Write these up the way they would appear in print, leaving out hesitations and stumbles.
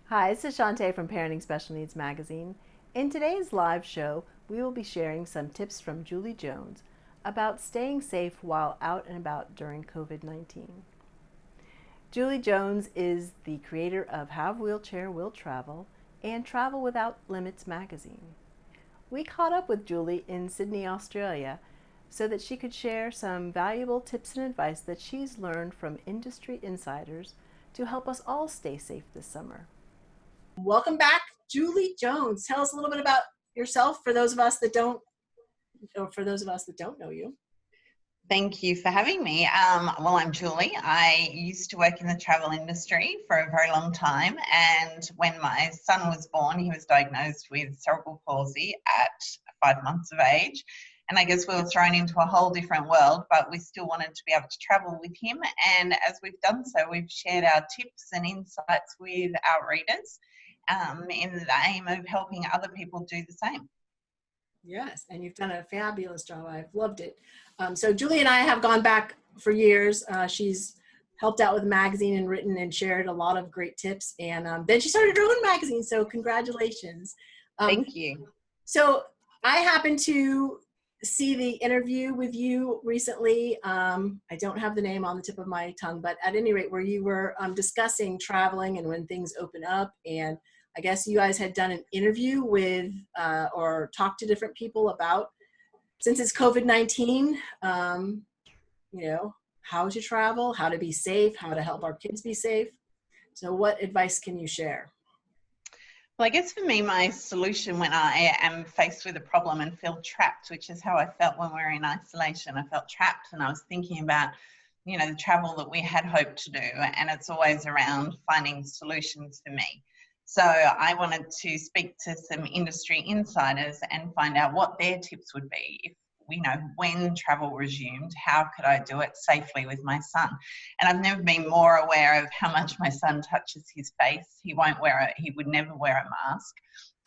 Hi, this is Chantai from Parenting Special NeedsMagazine. In today's live show, we will be sharing some tips from Julie Jones about staying safe while out and about during COVID-19. Julie Jones is the creator of How Wheelchair Will Travel and Travel Without Limits magazine. We caught up with Julie in Sydney, Australia, so that she could share some valuable tips and advice that she's learned from industry insiders to help us all stay safe this summer. Welcome back, Julie Jones. Tell us a little bit about yourself for those of us that don't know you. Thank you for having me. Well, I'm Julie. I used to work in the travel industry for a very long time, and when my son was born, he was diagnosed with cerebral palsy at 5 months of age. And I guess we were thrown into a whole different world, but we still wanted to be able to travel with him. And as we've done so, we've shared our tips and insights with our readers in the aim of helping other people do the same. Yes, and you've done a fabulous job. I've loved it. So Julie and I have gone back for years. She's helped out with the magazine and written and shared a lot of great tips. And then she started her own magazine, so congratulations. Thank you. So I happened to see the interview with you recently. I don't have the name on the tip of my tongue, but at any rate, where you were discussing traveling and when things open up, and I guess you guys had done an interview with or talked to different people about, since it's COVID-19, how to travel, how to be safe, how to help our kids be safe. So what advice can you share? Well, I guess for me, my solution when I am faced with a problem and feel trapped, which is how I felt when we were in isolation. I felt trapped, and I was thinking about, the travel that we had hoped to do, and it's always around finding solutions for me. So I wanted to speak to some industry insiders and find out what their tips would be. If when travel resumed, how could I do it safely with my son? And I've never been more aware of how much my son touches his face. He would never wear a mask.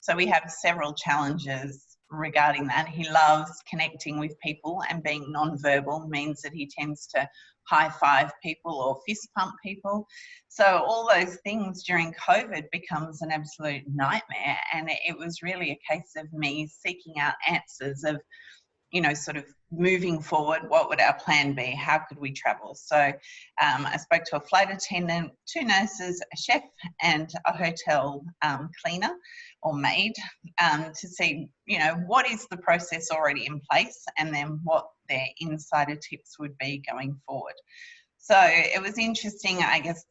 So we have several challenges regarding that. He loves connecting with people, and being non-verbal means that he tends to high-five people or fist pump people. So all those things during COVID becomes an absolute nightmare. And it was really a case of me seeking out answers of, sort of moving forward, what would our plan be? How could we travel? So I spoke to a flight attendant, 2 nurses, a chef, and a hotel cleaner or maid to see, what is the process already in place, and then what their insider tips would be going forward. So it was interesting, I guess,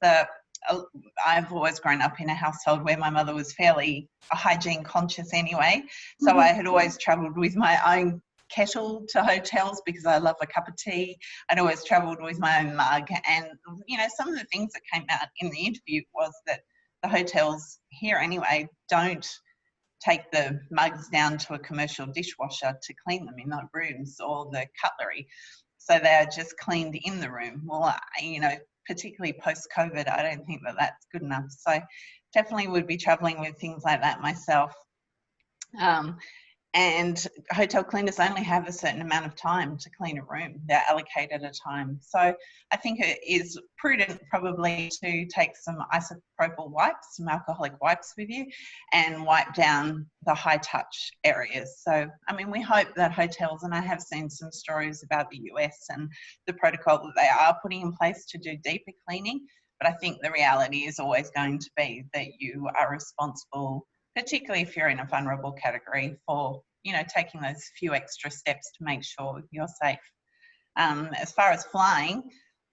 I've always grown up in a household where my mother was fairly hygiene conscious anyway. So I had always travelled with my own kettle to hotels because I love a cup of tea. I'd always travelled with my own mug. And, some of the things that came out in the interview was that the hotels here anyway don't take the mugs down to a commercial dishwasher to clean them in the rooms or the cutlery. So they're just cleaned in the room. Well, particularly post-COVID, I don't think that that's good enough. So definitely would be travelling with things like that myself. And hotel cleaners only have a certain amount of time to clean a room. They're allocated a time. So I think it is prudent probably to take some isopropyl wipes, some alcoholic wipes with you, and wipe down the high touch areas. So, we hope that hotels, and I have seen some stories about the US and the protocol that they are putting in place to do deeper cleaning. But I think the reality is always going to be that you are responsible, particularly if you're in a vulnerable category, for taking those few extra steps to make sure you're safe. As far as flying,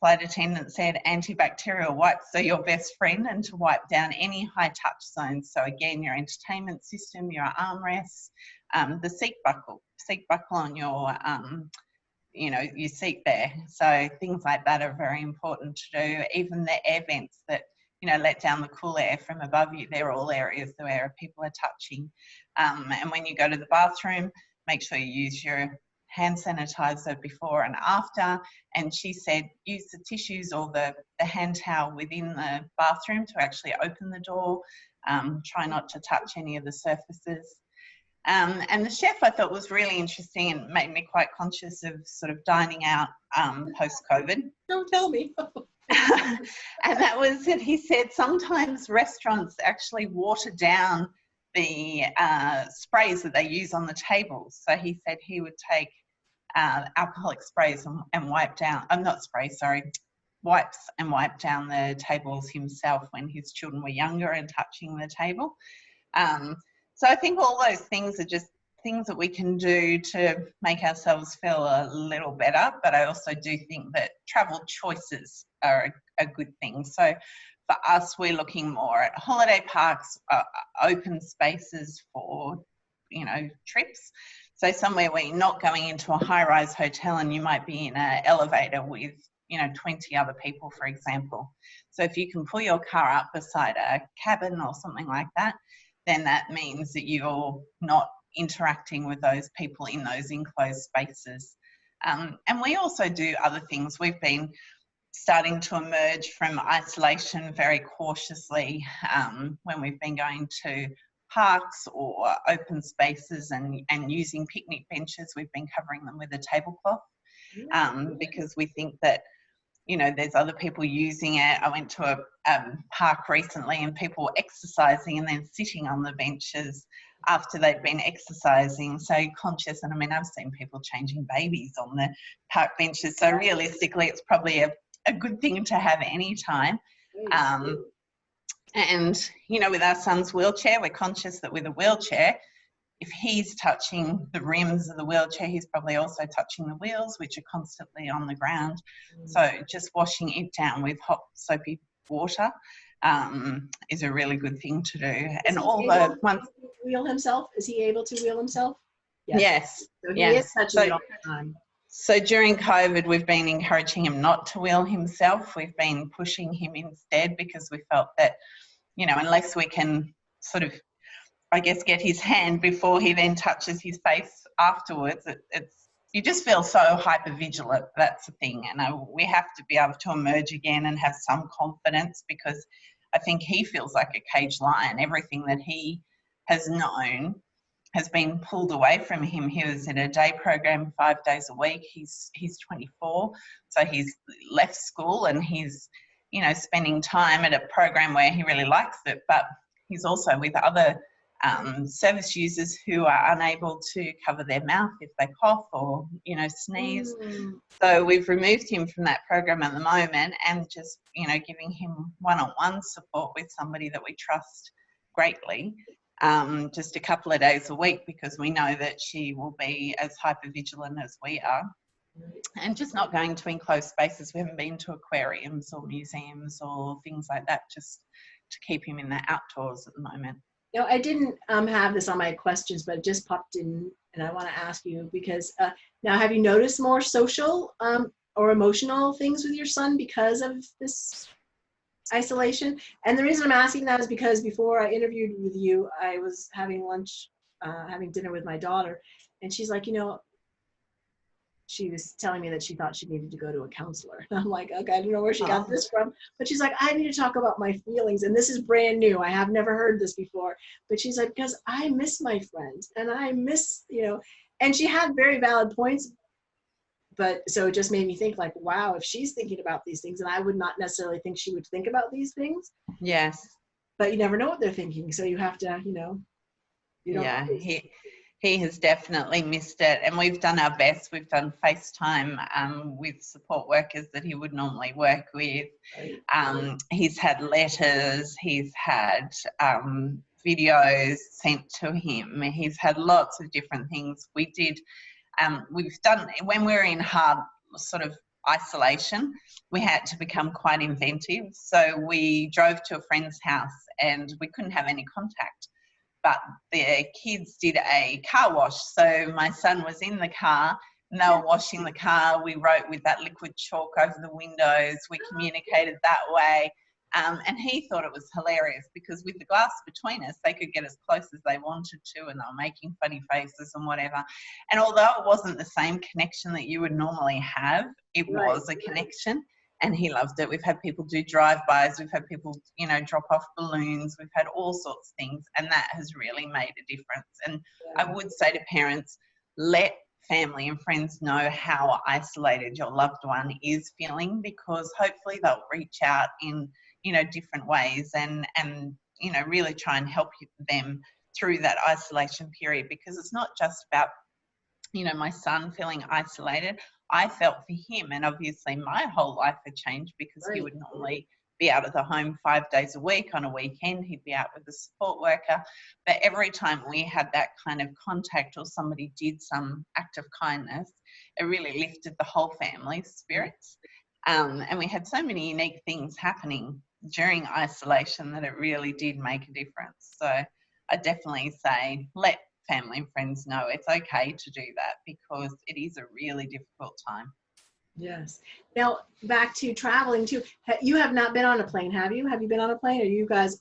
flight attendant said antibacterial wipes are your best friend, and to wipe down any high touch zones. So again, your entertainment system, your armrests, the seat buckle on your your seat there. So things like that are very important to do. Even the air vents that let down the cool air from above you, they're all areas where people are touching. And when you go to the bathroom, make sure you use your hand sanitizer before and after. And she said use the tissues or the hand towel within the bathroom to actually open the door. Try not to touch any of the surfaces. And the chef I thought was really interesting and made me quite conscious of sort of dining out post-COVID. Don't tell me. And that was that he said sometimes restaurants actually water down the sprays that they use on the tables. So he said he would take alcoholic sprays and wipe down, not sprays, sorry, wipes and wipe down the tables himself when his children were younger and touching the table. So I think all those things are just things that we can do to make ourselves feel a little better. But I also do think that travel choices are a good thing. So for us, we're looking more at holiday parks, open spaces for, trips. So somewhere where you're not going into a high-rise hotel and you might be in an elevator with 20 other people, for example. So if you can pull your car up beside a cabin or something like that, then that means that you're not interacting with those people in those enclosed spaces. And we also do other things. We've been starting to emerge from isolation very cautiously when we've been going to parks or open spaces and using picnic benches. We've been covering them with a tablecloth because we think that there's other people using it. I went to a park recently and people were exercising and then sitting on the benches after they'd been exercising. So conscious, and I mean, I've seen people changing babies on the park benches. So realistically, it's probably a good thing to have any time. And, with our son's wheelchair, we're conscious that with a wheelchair, if he's touching the rims of the wheelchair, he's probably also touching the wheels, which are constantly on the ground. So just washing it down with hot soapy water is a really good thing to do. And all the ones. Wheel himself? Is he able to wheel himself? Yes. So he is touching it all the time. So during COVID, we've been encouraging him not to wheel himself. We've been pushing him instead because we felt that, unless we can sort of, I guess, get his hand before he then touches his face afterwards, you just feel so hyper vigilant. That's the thing. And we have to be able to emerge again and have some confidence, because I think he feels like a caged lion. Everything that he has known has been pulled away from him. He was in a day program 5 days a week. He's 24, so he's left school and he's, spending time at a program where he really likes it, but he's also with other service users who are unable to cover their mouth if they cough or, sneeze. So we've removed him from that program at the moment and just, giving him one-on-one support with somebody that we trust greatly, just a couple of days a week, because we know that she will be as hypervigilant as we are. And just not going to enclosed spaces. We haven't been to aquariums or museums or things like that, just to keep him in the outdoors at the moment. I didn't have this on my questions, but it just popped in, and I want to ask you because now, have you noticed more social or emotional things with your son because of this isolation? And the reason I'm asking that is because before I interviewed with you, I was having lunch, having dinner with my daughter, and she's like, she was telling me that she thought she needed to go to a counselor. And I'm like, okay, I don't know where she got this from. But she's like, I need to talk about my feelings. And this is brand new. I have never heard this before. But she's like, because I miss my friends and I miss, and she had very valid points. But so it just made me think like, wow, if she's thinking about these things, and I would not necessarily think she would think about these things. Yes. But you never know what they're thinking. So you have to, Yeah, he has definitely missed it, and we've done our best. We've done FaceTime with support workers that he would normally work with. He's had letters, he's had videos sent to him. He's had lots of different things. We've done, when we're in hard sort of isolation, we had to become quite inventive. So we drove to a friend's house and we couldn't have any contact. But the kids did a car wash. So my son was in the car and they were washing the car. We wrote with that liquid chalk over the windows. We communicated that way. And he thought it was hilarious because with the glass between us, they could get as close as they wanted to and they were making funny faces and whatever. And although it wasn't the same connection that you would normally have, it was a connection. And he loved it. We've had people do drive-bys. We've had people, drop off balloons. We've had all sorts of things. And that has really made a difference. And I would say to parents, let family and friends know how isolated your loved one is feeling, because hopefully they'll reach out in, different ways and really try and help them through that isolation period, because it's not just about, my son feeling isolated. I felt for him, and obviously my whole life had changed because he would normally be out of the home 5 days a week. On a weekend, he'd be out with a support worker. But every time we had that kind of contact or somebody did some act of kindness, it really lifted the whole family's spirits. And we had so many unique things happening during isolation that it really did make a difference. So I definitely say, let family and friends know it's okay to do that, because it is a really difficult time. Yes. Now back to traveling too. You have not been on a plane, have you? Have you been on a plane? Or you guys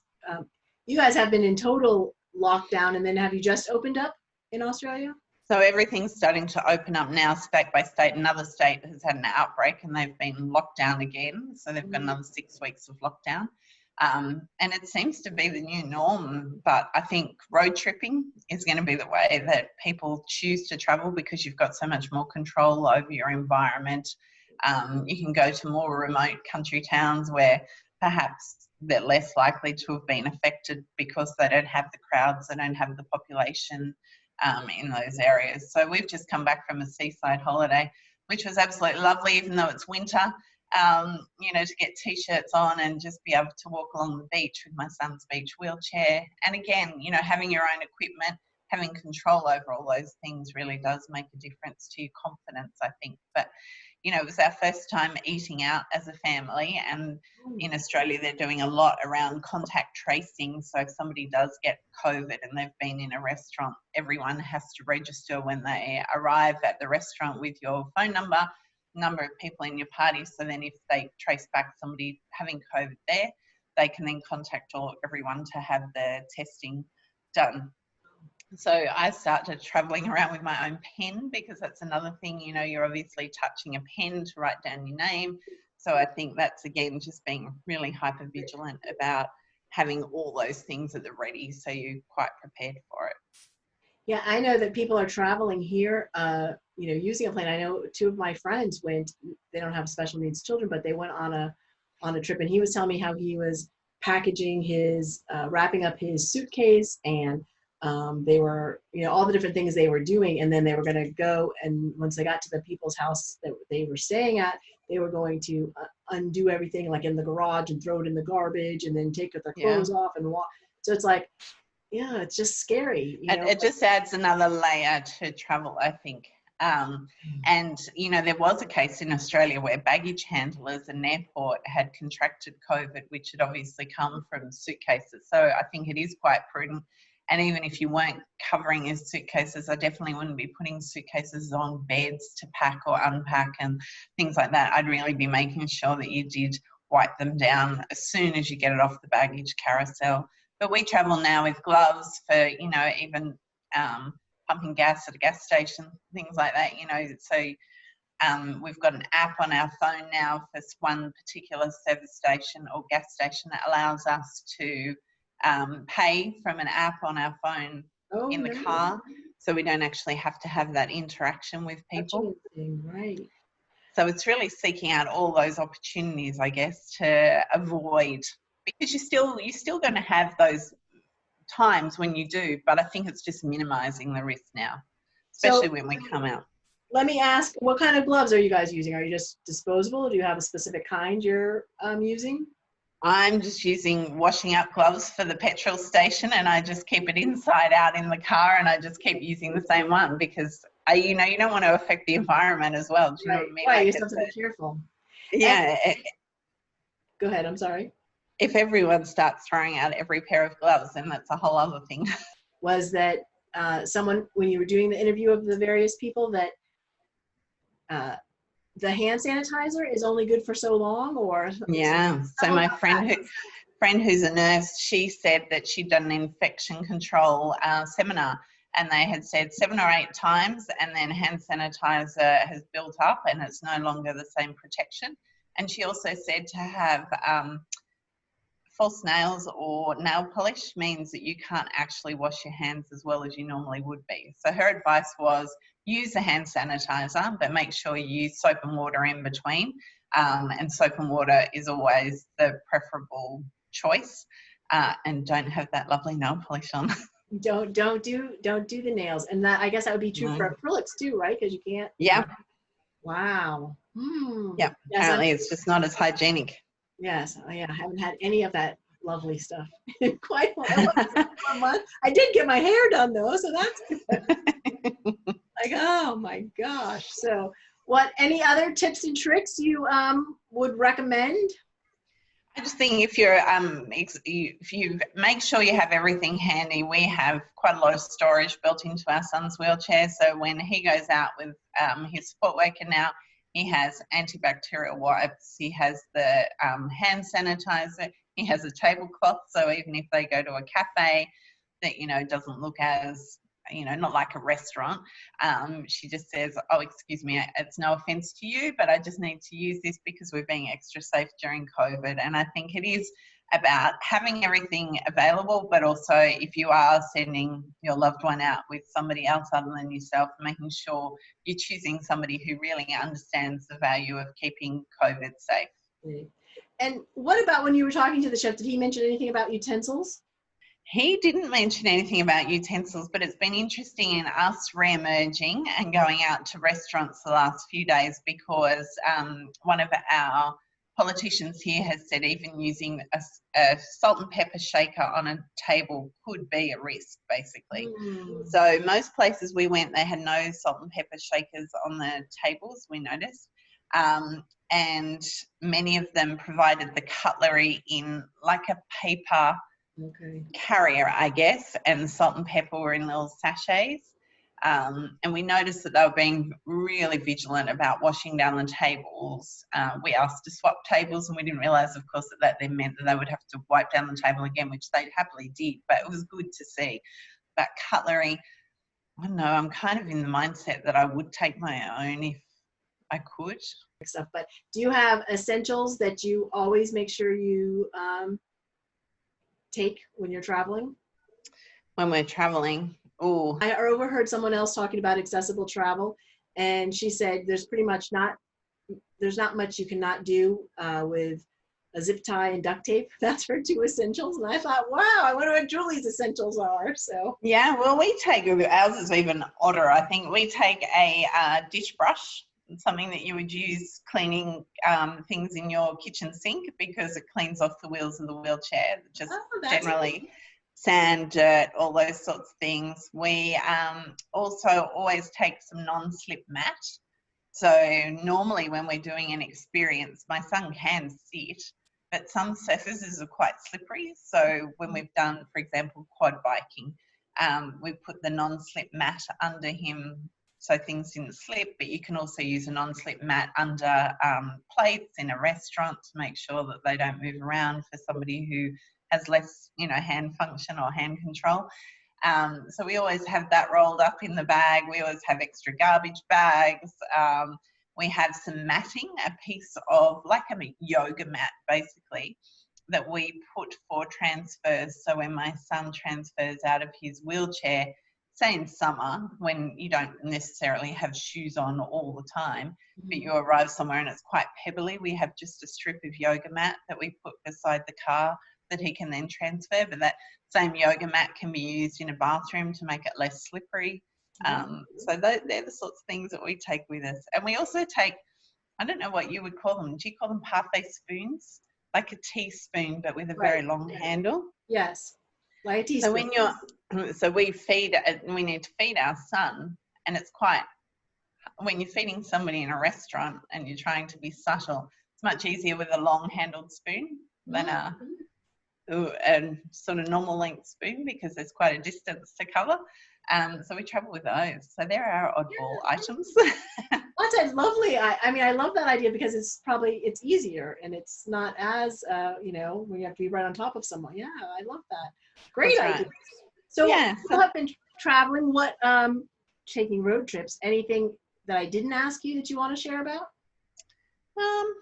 have been in total lockdown, and then have you just opened up in Australia? So everything's starting to open up now, state by state. Another state has had an outbreak and they've been locked down again. So they've got another 6 weeks of lockdown. And it seems to be the new norm, but I think road tripping is going to be the way that people choose to travel, because you've got so much more control over your environment. You can go to more remote country towns where perhaps they're less likely to have been affected because they don't have the crowds, they don't have the population in those areas. So we've just come back from a seaside holiday, which was absolutely lovely, even though it's winter. To get t-shirts on and just be able to walk along the beach with my son's beach wheelchair. And again, having your own equipment, having control over all those things really does make a difference to your confidence, I think. But, it was our first time eating out as a family, and in Australia they're doing a lot around contact tracing. So if somebody does get COVID and they've been in a restaurant, everyone has to register when they arrive at the restaurant with your phone number of people in your party. So then if they trace back somebody having COVID there, they can then contact everyone to have the testing done. So I started traveling around with my own pen, because that's another thing, you're obviously touching a pen to write down your name. So I think that's, again, just being really hyper vigilant about having all those things at the ready, so you're quite prepared for it. Yeah, I know that people are traveling here, using a plane. I know two of my friends went. They don't have special needs children, but they went on a trip, and he was telling me how he was packaging his, wrapping up his suitcase, and they were, all the different things they were doing, and then they were going to go, and once they got to the people's house that they were staying at, they were going to undo everything, like in the garage, and throw it in the garbage, and then take their clothes off and walk. So it's like, yeah, it's just scary. It just adds another layer to travel, I think. And, there was a case in Australia where baggage handlers at an airport had contracted COVID, which had obviously come from suitcases. So I think it is quite prudent. And even if you weren't covering your suitcases, I definitely wouldn't be putting suitcases on beds to pack or unpack and things like that. I'd really be making sure that you did wipe them down as soon as you get it off the baggage carousel. But we travel now with gloves for, even pumping gas at a gas station, things like that, So we've got an app on our phone now for one particular service station or gas station that allows us to pay from an app on our phone in the car, so we don't actually have to have that interaction with people. Right. So it's really seeking out all those opportunities, I guess, to avoid, because you're still going to have those times when you do, but I think it's just minimizing the risk now, especially when we come out. Let me ask, what kind of gloves are you guys using? Are you just disposable, or do you have a specific kind you're using? I'm just using washing up gloves for the petrol station, and I just keep it inside out in the car, and I just keep using the same one, because you don't want to affect the environment as well. Do you know what I mean? Right, you just have to be careful. Yeah. Go ahead, I'm sorry. If everyone starts throwing out every pair of gloves, then that's a whole other thing. Was that someone, when you were doing the interview of the various people, that the hand sanitizer is only good for so long, or? Yeah. So my friend who's a nurse, she said that she'd done an infection control seminar, and they had said 7 or 8 times, and then hand sanitizer has built up and it's no longer the same protection. And she also said to have false nails or nail polish means that you can't actually wash your hands as well as you normally would be. So her advice was, use a hand sanitizer, but make sure you use soap and water in between. And soap and water is always the preferable choice. And don't have that lovely nail polish on. Don't do the nails. And that, I guess that would be true for acrylics too, right? Because you can't. Yeah. Wow. Yeah. Yes, apparently it's just not as hygienic. Yes. Oh, yeah. I haven't had any of that lovely stuff in quite a month. I did get my hair done though, so that's good. Like, oh my gosh. So any other tips and tricks you would recommend? I just think if you make sure you have everything handy. We have quite a lot of storage built into our son's wheelchair, so when he goes out with his support worker now, he has antibacterial wipes, he has the hand sanitizer, he has a tablecloth, so even if they go to a cafe that doesn't look as not like a restaurant. She just says, oh, excuse me, it's no offense to you, but I just need to use this because we're being extra safe during COVID. And I think it is about having everything available, but also if you are sending your loved one out with somebody else other than yourself, making sure you're choosing somebody who really understands the value of keeping COVID safe. And what about when you were talking to the chef, did he mention anything about utensils? He didn't mention anything about utensils, but it's been interesting in us re-emerging and going out to restaurants the last few days because one of our politicians here has said even using a salt and pepper shaker on a table could be a risk, basically. So most places we went, they had no salt and pepper shakers on the tables, we noticed. And many of them provided the cutlery in like a paper carrier, I guess, and the salt and pepper were in little sachets. And we noticed that they were being really vigilant about washing down the tables. We asked to swap tables and we didn't realise, of course, that then meant that they would have to wipe down the table again, which they happily did, but it was good to see. But cutlery, I don't know, I'm kind of in the mindset that I would take my own if I could. Stuff, but do you have essentials that you always make sure you take when you're traveling? When we're traveling, I overheard someone else talking about accessible travel, and she said there's not much you cannot do with a zip tie and duct tape. That's her two essentials. And I thought, wow, I wonder what Julie's essentials are. So yeah, well, ours is even odder. I think we take a dish brush, something that you would use cleaning things in your kitchen sink because it cleans off the wheels of the wheelchair, just generally sand, dirt, all those sorts of things. We also always take some non-slip mat. So normally when we're doing an experience, my son can sit, but some surfaces are quite slippery. So when we've done, for example, quad biking, we put the non-slip mat under him so things didn't slip, but you can also use a non-slip mat under plates in a restaurant to make sure that they don't move around for somebody who has less, hand function or hand control. So we always have that rolled up in the bag. We always have extra garbage bags. We have some matting, a piece of like a yoga mat, basically, that we put for transfers. So when my son transfers out of his wheelchair, say in summer when you don't necessarily have shoes on all the time, but you arrive somewhere and it's quite pebbly, we have just a strip of yoga mat that we put beside the car that he can then transfer. But that same yoga mat can be used in a bathroom to make it less slippery. So they're the sorts of things that we take with us. And we also take, I don't know what you would call them. Do you call them parfait spoons? Like a teaspoon, but with a very long handle? Yes. Like a teaspoon. So we need to feed our son, and it's quite, when you're feeding somebody in a restaurant and you're trying to be subtle, it's much easier with a long handled spoon than a sort of normal length spoon because there's quite a distance to cover. So we travel with those. So they're our oddball items. That's lovely. I love that idea because it's easier and it's not as, when you have to be right on top of someone. Yeah, I love that. Great idea. Right. So you have been traveling, taking road trips, anything that I didn't ask you that you want to share about?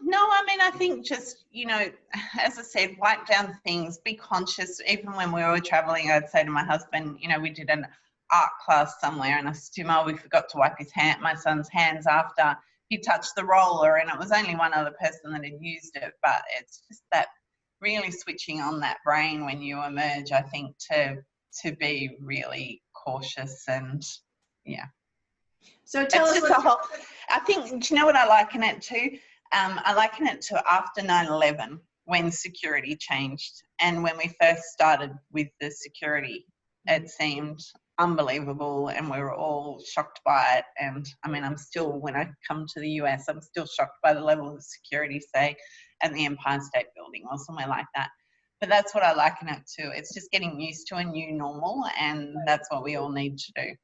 No, I think just, as I said, wipe down things, be conscious. Even when we were traveling, I'd say to my husband, we did an art class somewhere, and I said, "Oh, we forgot to wipe my son's hands after he touched the roller," and it was only one other person that had used it. But it's just that really switching on that brain when you emerge, I think, to be really cautious. And yeah, So tell it's us just a whole, I think, do you know what I liken it to? I liken it to after 9/11, when security changed, and when we first started with the security, it seemed unbelievable, and we were all shocked by it. And I mean, I'm still, when I come to the US, I'm still shocked by the level of security, say, at the Empire State Building or somewhere like that. But that's what I liken it to. It's just getting used to a new normal, and that's what we all need to do.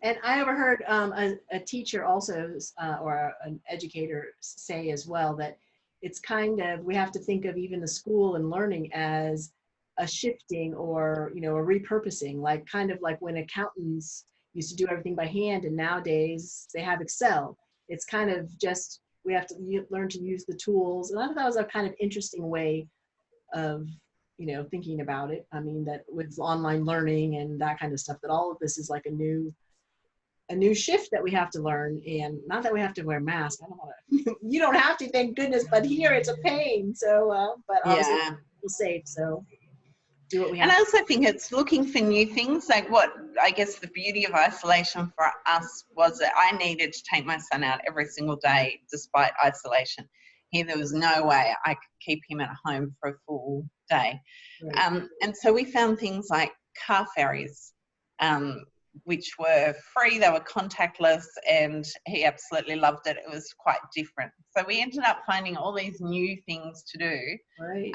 And I overheard a teacher also, or an educator say as well, that it's kind of, we have to think of even the school and learning as a shifting, or, you know, a repurposing, like kind of like when accountants used to do everything by hand and nowadays they have Excel. It's kind of just, we have to learn to use the tools. And I thought that was a kind of interesting way of, you know, thinking about it. I mean, that with online learning and that kind of stuff, that all of this is like a new shift that we have to learn. And not that we have to wear masks. I don't want to, you don't have to, thank goodness, but here it's a pain. So, but obviously we're safe. So do what we have. And I also think it's looking for new things. Like, what I guess the beauty of isolation for us was that I needed to take my son out every single day despite isolation. Here, there was no way I could keep him at home for a full day. Right. And so we found things like car ferries, which were free, they were contactless, and he absolutely loved it. It was quite different. So we ended up finding all these new things to do. Right.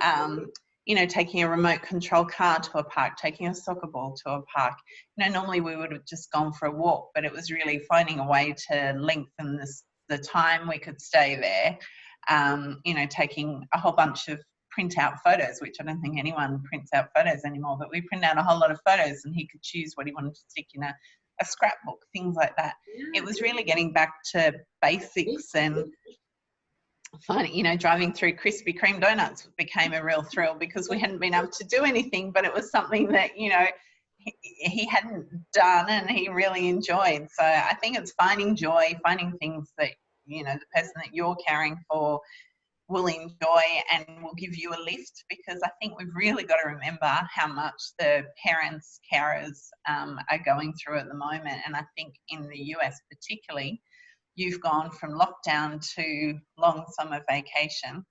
You know, taking a remote control car to a park, taking a soccer ball to a park. You know, normally we would have just gone for a walk, but it was really finding a way to lengthen the time we could stay there. You know, taking a whole bunch of print out photos, which I don't think anyone prints out photos anymore, but we print out a whole lot of photos and he could choose what he wanted to stick in a scrapbook, things like that. It was really getting back to basics. And finding, you know, driving through Krispy Kreme donuts became a real thrill because we hadn't been able to do anything, but it was something that, you know, he hadn't done and he really enjoyed. So I think it's finding joy, finding things that, you know, the person that you're caring for will enjoy and will give you a lift, because I think we've really got to remember how much the parents, carers are going through at the moment. And I think in the US particularly, you've gone from lockdown to long summer vacation.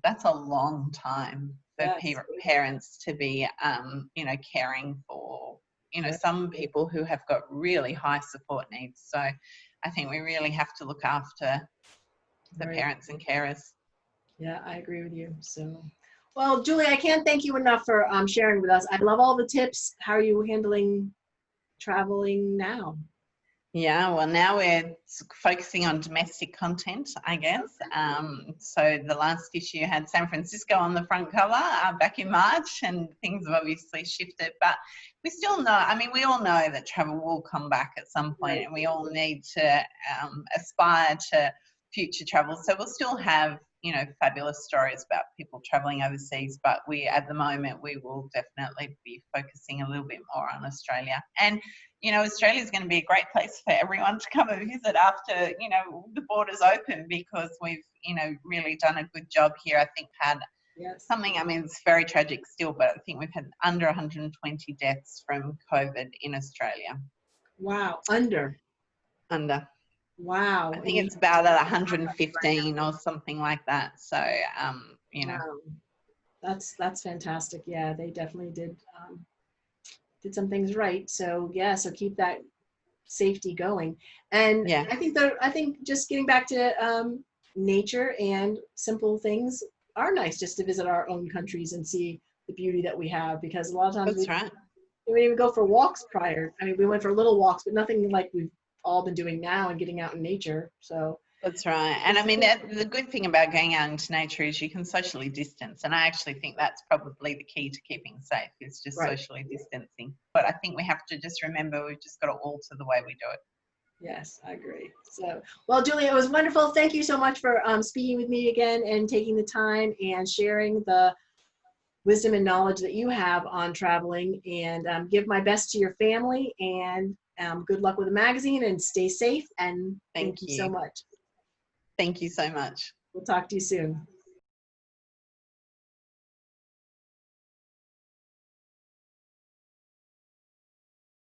That's a long time for parents to be, you know, caring for, you know, some people who have got really high support needs. So I think we really have to look after the parents and carers. Yeah, I agree with you. So, well, Julie, I can't thank you enough for sharing with us. I love all the tips. How are you handling traveling now? Yeah, well, now we're focusing on domestic content, I guess. So the last issue had San Francisco on the front cover back in March, and things have obviously shifted. But we still know, I mean, we all know that travel will come back at some point, and we all need to aspire to future travel. So we'll still have, you know, fabulous stories about people traveling overseas, but at the moment, we will definitely be focusing a little bit more on Australia. And, you know, Australia is going to be a great place for everyone to come and visit after, you know, the borders open, because we've, you know, really done a good job here. I think had something, I mean, it's very tragic still, but I think we've had under 120 deaths from COVID in Australia. Wow. Under. Wow. I think it's about 115 or something like that. So, you know. Wow. That's fantastic. Yeah, they definitely did some things right. So yeah, so keep that safety going. And I think just getting back to nature and simple things are nice, just to visit our own countries and see the beauty that we have, because a lot of times we didn't even go for walks prior. I mean, we went for little walks, but nothing like we've all been doing now and getting out in nature. So that's right. And I mean, the good thing about going out into nature is you can socially distance. And I actually think that's probably the key to keeping safe, is just socially distancing. But I think we have to just remember we've just got to alter the way we do it. Yes, I agree. So, well, Julie, it was wonderful. Thank you so much for speaking with me again and taking the time and sharing the wisdom and knowledge that you have on traveling, and give my best to your family, and good luck with the magazine, and stay safe, and thank you so much. Thank you so much. We'll talk to you soon.